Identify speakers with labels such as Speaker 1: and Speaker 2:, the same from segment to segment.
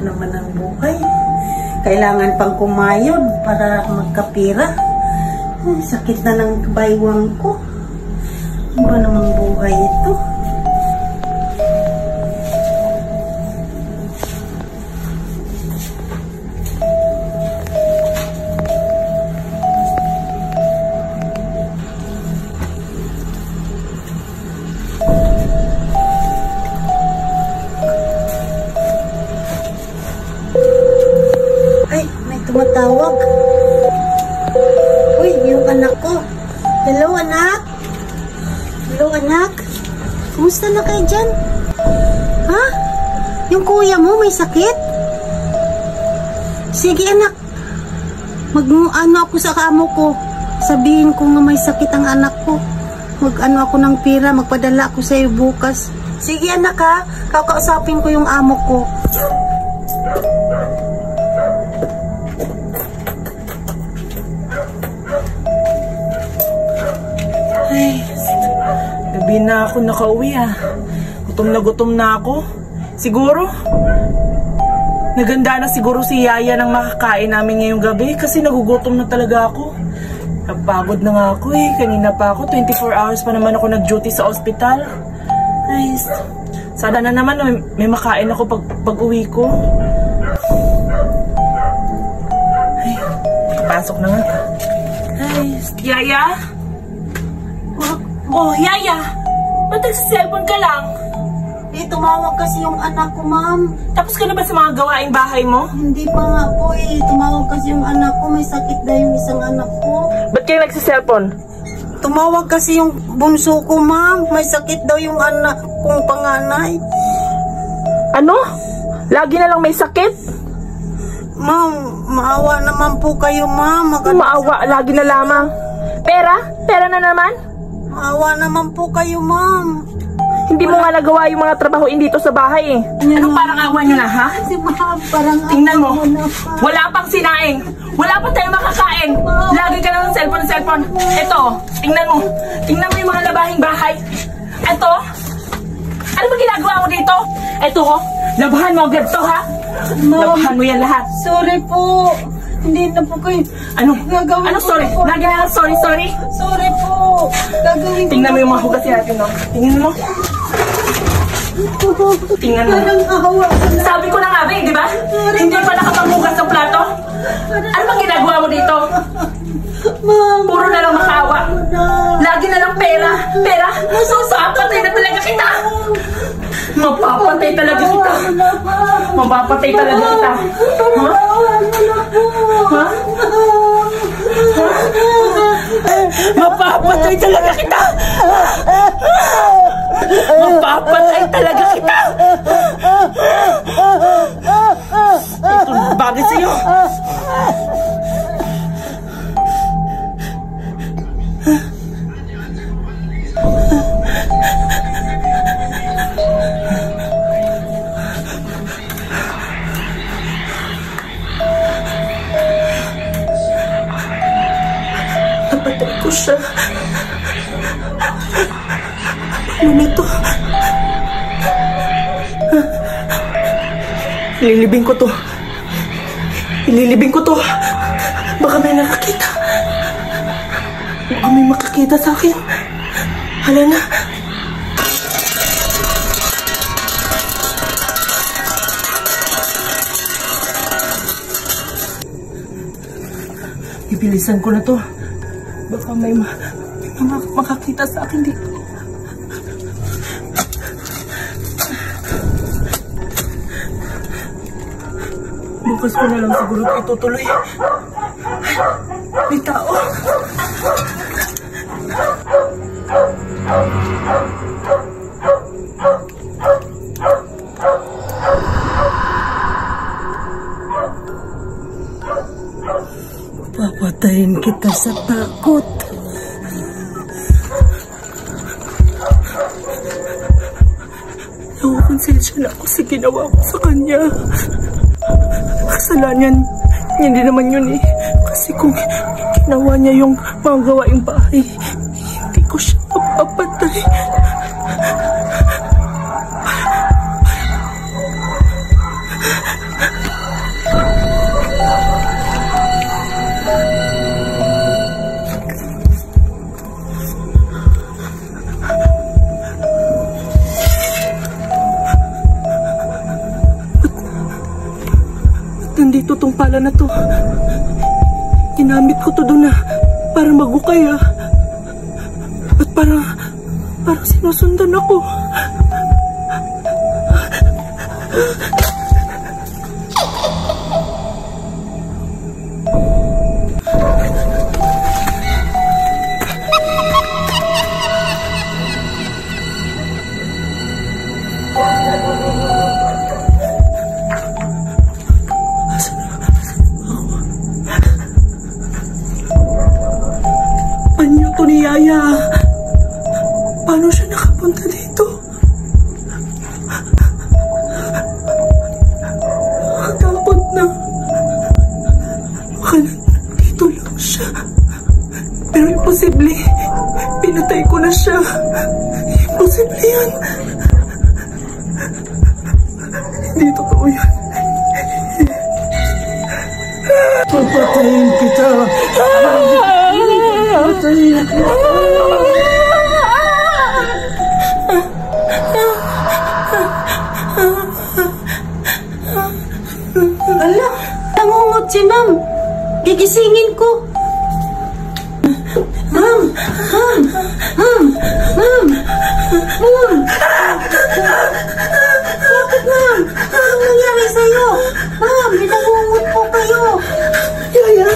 Speaker 1: naman ang buhay. Kailangan pang kumayod para magkapira. Sakit na ng baywang ko. Ano ba namang buhay ito?
Speaker 2: Tumatawag. Uy, yung anak ko. Hello, anak. Hello, anak. Kumusta na kayo dyan? Ha? Yung kuya mo may sakit? Sige, anak. Mag-ano ako sa kamo ko. Sabihin ko nga may sakit ang anak ko. Mag-ano ako ng pira. Magpadala ako sa iyo bukas. Sige, anak, ha. Kakausapin ko yung amo ko.
Speaker 3: Ay, gabi na ako nakauwi Gutom na ako. Siguro, naganda na siguro si Yaya ng makakain namin ngayong gabi kasi nagugutom na talaga ako. Napagod na nga ako Kanina pa ako, 24 hours pa naman ako nag-duty sa ospital. Ay, sana na naman may makain ako pag uwi ko. Ay, pasok na nga. Ay, Yaya? Oh, Yaya! Ba't nagsiselfon ka lang?
Speaker 2: Tumawag kasi yung anak ko, ma'am.
Speaker 3: Tapos ka na ba sa mga gawaing bahay mo?
Speaker 2: Hindi pa nga po Tumawag kasi yung anak ko. May sakit daw yung isang anak ko.
Speaker 3: Ba't kayo nagsiselfon?
Speaker 2: Tumawag kasi yung bunso ko, ma'am. May sakit daw yung anak kong panganay.
Speaker 3: Ano? Lagi na lang may sakit?
Speaker 2: Ma'am, maawa naman po kayo, ma'am.
Speaker 3: Maawa, lagi na lamang. Pera? Pera na naman?
Speaker 2: Maawa naman po kayo, ma'am.
Speaker 3: Hindi mo nga nagawa yung mga trabaho dito sa bahay Ano parang awa nyo na, ha?
Speaker 2: Si ma'am, parang
Speaker 3: tingnan mo, wala pang sinaing. Wala pa tayong makakain. Lagi ka lang ng cellphone. Ito, tingnan mo. Tingnan mo yung mga labahing bahay. Ito, ano ba ginagawa mo dito? Ito, labahan mo agad to, ha? Labahan mo yan lahat.
Speaker 2: Sorry po. Hindi na po kayo.
Speaker 3: Ano sorry? Lagi na lang sorry.
Speaker 2: Sorry po. Gagawin ko.
Speaker 3: Tingnan mo yung mga hugas natin, no? Tingnan mo. Tingnan mo. Sabi ko na nga, di ba? Hindi pa nakapaghugas ng plato. Ano bang ginagawa mo dito? Puro na lang makawa. Lagi na lang pera. Papatay na talaga kita. Mapapatay talaga kita. Mapapatay talaga kita. Ha? Ha? Mapapatay talaga kita. Mapapatay talaga kita. Ito bagay sa'yo. Napatay ko siya. Ano ito? Ililibing ko to. Baka may nakakita. Baka may makakita sa akin. Hala na. Ibilisan ko na to. Baka may makakita sa akin dito. Bukas ko na lang siguro itutuloy. May tao.
Speaker 2: Papatayin kita sa takot.
Speaker 3: Nakukonsensya na ako sa ginawa ko sa kanya. Kasalanan, hindi naman yun Kasi kung ginawa niya yung mga gawaing bahay, hindi ko siya mapapatay. ko tong pala na to. Ginamit ko to doon na para magukay At parang sinusundan ako. Anyo to ni Yaya? Paano siya nakapunta dito? Nakakatakot na. Baka dito lang siya. Pero imposible. Pinatay ko na siya. Imposible yan. Hindi totoo yan. Papatayin kita. Papatayin kita.
Speaker 2: Ala, nangungot si Ma'am. Gigisingin ko. Ma'am. Bakit, Ma'am? Anong nangyari sa'yo? Ma'am, binangungot po kayo.
Speaker 3: Yaya.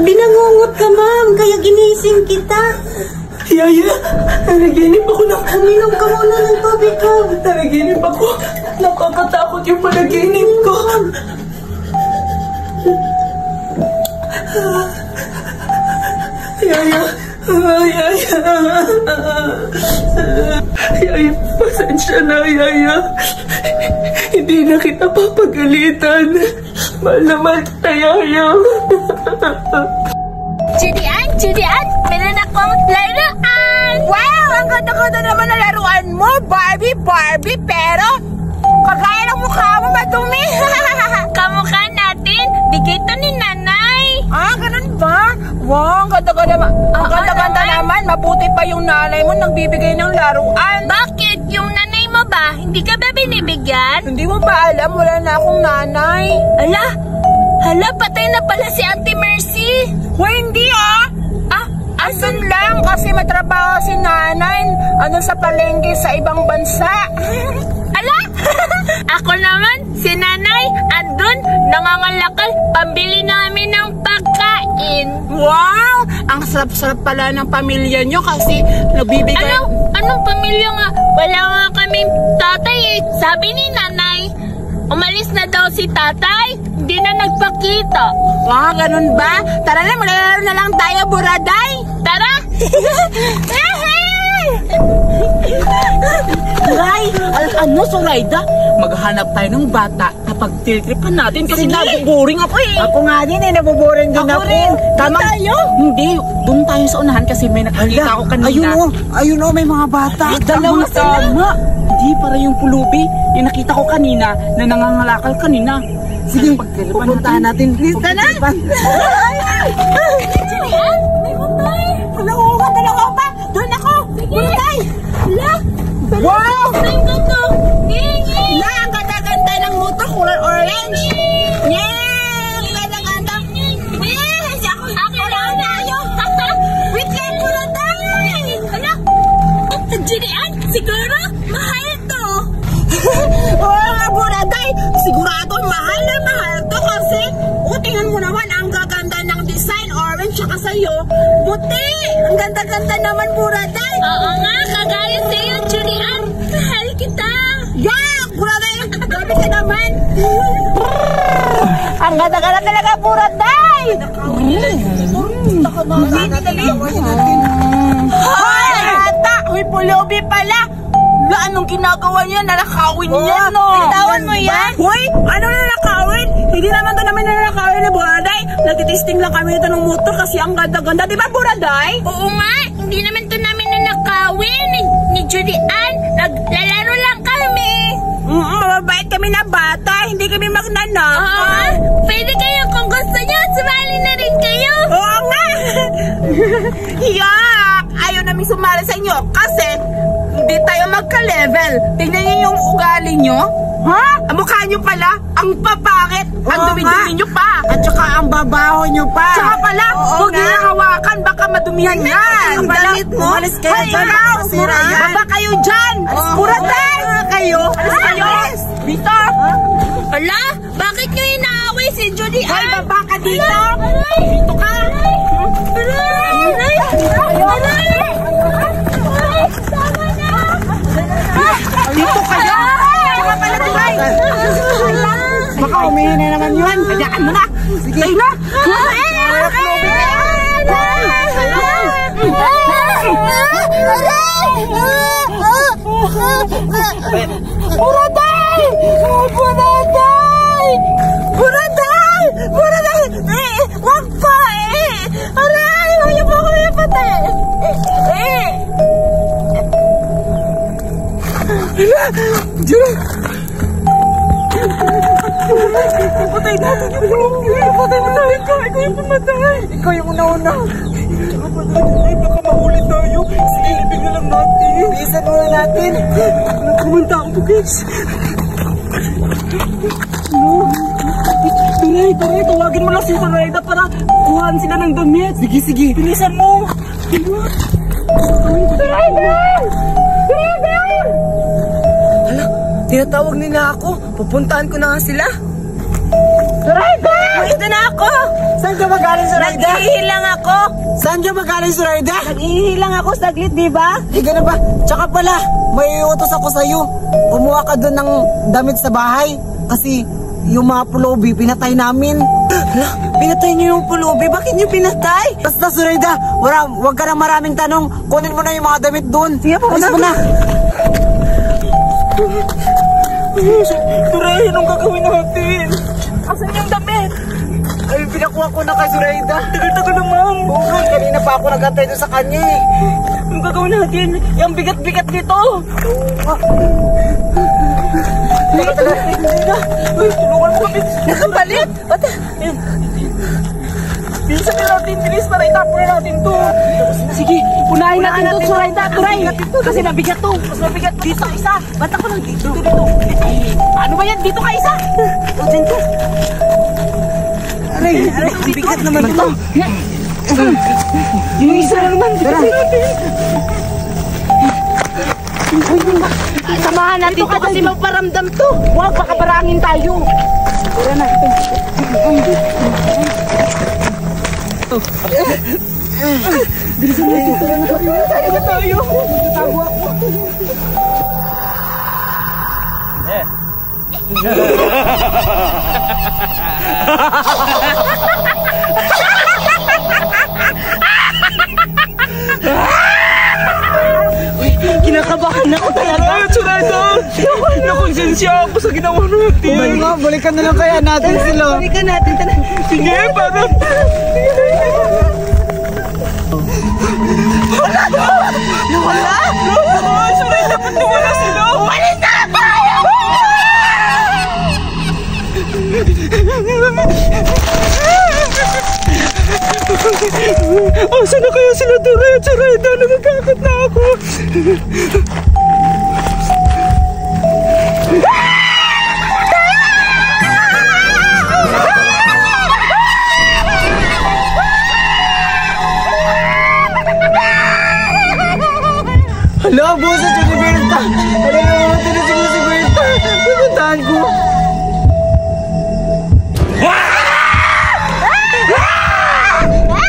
Speaker 2: Binangungot ka, Ma'am, kaya ginising kita.
Speaker 3: Yaya, nanaginip ako ng...
Speaker 2: Uminom ka muna ng tubig ko.
Speaker 3: Nanaginip ako. Nakakatakot yung panaginip ko. Yaya. Yaya, pasensya na, Yaya. Hindi na kita papagalitan. Mahal na mahal kita, Yaya.
Speaker 4: Judian, meron akong laruan! Wow! Ang ganda-ganda naman na laruan mo, Barbie, pero kagaya ng mukha mo madumi. Kamukha natin, bigay to ni nanay. Ah, ganun ba? Wow, ang ganda-ganda naman. Mabuti pa yung nanay mo nagbibigay ng laruan. Bakit? Yung nanay mo ba? Hindi ka ba binibigyan? Hindi mo ba alam? Wala na akong nanay. Hala, patay na pala si Auntie Mercy. Hindi Asan lang kasi matrabaho si nanay. Sa palengke sa ibang bansa. Ala! Ako naman, si nanay, andun, nangangalakal, pambili namin ng pagkain. Wow! Ang sarap-sarap pala ng pamilya nyo kasi nagbibigay... Anong pamilya nga? Wala nga kaming tatay eh. Sabi ni nanay, umalis na daw si tatay. Hindi na nagpakita. Ganun ba? Tara na, malalaro na lang tayo, Buraday. Tara!
Speaker 3: Sorayda, maghanap tayo ng bata na pagtitripan natin kasi nabuboring ako eh.
Speaker 2: Ako nga din nabuboring din ako.
Speaker 3: Tama? Tayo? Hindi, doon tayo sa unahan kasi may nakakita ako kanina.
Speaker 2: Ayun o, may mga bata.
Speaker 3: Dalawa tama. Hindi, para yung pulubi. Yung nakita ko kanina na nangangalakal kanina.
Speaker 2: Sige, pupuntahan natin.
Speaker 4: Tara! Julian, may butay. Dalawa pa. Doon ako. Butay. Hala. Wow! Ang ganda. Ang ganda-ganda ng motor. Kulay orange. Ang ganda-ganda. Ako lang tayo. Wait lang, Buraday. Hala. Julian, siguro mahal to. Oo nga, Buraday. Sigurado mahal na mahal to kasi tingnan mo naman ang gaganda ng design, orange tsaka sa'yo. Puti! Ang ganda-ganda naman, Buraday. Oo nga, kagaya sa'yo, Julian. Mahal kita. Yak! Buraday, gabi ka naman. Ang ganda-ganda talaga, Buraday. Hoy! Ata! Uy, pulubi pala. Anong ginagawa niya? Nalakawin niya, no? Bitawan mo yan? Hoy! Ano nalakawin? Hindi naman ito namin nalakawin na Buraday. Nagtitisting lang kami ito ng motor kasi ang ganda-ganda. Di ba, Buraday? Oo nga. Hindi naman ito namin nalakawin ni Julian. Naglalaro lang kami. Mababait kami na bata. Hindi kami magnanakaw. Pwede kayo kung gusto niyo. Sumali na rin kayo. Oo nga. Yak! ayaw namin sumali sa inyo kasi hindi tayo magka-level. Tingnan niyo yung ugali nyo. Ha? Ang mukha nyo pala, ang papakit. Ang dumi-dumi nyo pa.
Speaker 1: At saka ang babaho nyo pa.
Speaker 4: Tsaka pala, huwag nyo hawakan, baka madumihan yan.
Speaker 1: Ang damit mo. Umalis kayo dyan. Masira yan.
Speaker 4: Baba kayo dyan. Puraday.
Speaker 1: Kayo.
Speaker 4: Alis kayo. Dito. Ala, bakit nyo inaaway si Judy Ann? Ay, baba ka dito. Dito ka. Dito kayo. Tsaka pala tuloy.
Speaker 1: Baka umihin na naman yun.
Speaker 4: Hayaan mo na. Sige. Tayo na. Buraday! Buraday! Buraday! Buraday! Wag pa eh! Aray! Ayaw pa ako napatay! Patay natin yung patay mo tayo ka! Ikaw yung pumatay!
Speaker 1: Ikaw yung una-una.
Speaker 5: Ay, baka mahuli tayo. Sige, libing na lang natin.
Speaker 1: Bilisan muna natin.
Speaker 5: Kumanta ako to, guys. Turay, tawagin mo lang si Torayda para kuhaan sila ng damit. Sige. Bilisan mo. Torayda!
Speaker 1: Hala, tinatawag nila ako. Pupuntahan ko na nga sila.
Speaker 4: Torayda! Ito na ako!
Speaker 1: Saan ka magaling, Zoraida?
Speaker 4: Naghihilang ako!
Speaker 1: Saan ka magaling, Zoraida?
Speaker 4: Naghihilang ako saglit, di ba?
Speaker 1: Ganun ba? Tsaka pala, may utos ako sa'yo. Kumuha ka doon ng damit sa bahay. Kasi yung mga pulubi, pinatay namin. Hala, pinatay niyo yung pulubi? Bakit niyo pinatay? Basta, Zoraida, huwag ka na maraming tanong. Kunin mo na yung mga damit doon. Sige po, mo na.
Speaker 5: Turay, anong gagawin natin?
Speaker 4: Asan yung damit?
Speaker 1: Ay, pinakuha ko na kay Zoraida.
Speaker 5: Tagal-tagal naman.
Speaker 1: Oo nga, kanina pa ako nag-antay doon sa kanya eh.
Speaker 5: Anong gagawin natin? Yung bigat-bigat nito.
Speaker 1: Tagal.
Speaker 5: Ay, tulungan mo kami.
Speaker 4: Nakabalit? Ba't?
Speaker 5: Bilisan na natin, bilis para itapon na natin to. Sige, unahin natin to, Zoraida, Turay. Kasi mabigat to. Mas mabigat dito, isa. Ba't ako lang dito? Ay, ano ba yan? Dito ka, isa.
Speaker 1: O, dito. Aray, bigat naman ito.
Speaker 5: Yung isa na naman.
Speaker 4: Samahan natin to kasi magparamdam to.
Speaker 5: Huwag, baka parangin tayo.
Speaker 1: Tara na.
Speaker 5: Tayo.
Speaker 1: Kinakabahan ako talaga.
Speaker 5: Zoraida, nakonsensya ako sa ginawa natin.
Speaker 1: Balikan na lang kaya natin sila. Balikan natin.
Speaker 5: Sige, para. Wala! Zoraida, ba't nawala sila?
Speaker 4: Walis na tayo!
Speaker 5: Saan na kaya sila, Turay at Zoraida? Nagkakakot na ako.
Speaker 1: Hala, bosa siya ni Berta. Hala, tinisig mo si Berta. Pupuntahan ko.
Speaker 4: Ha ha ha!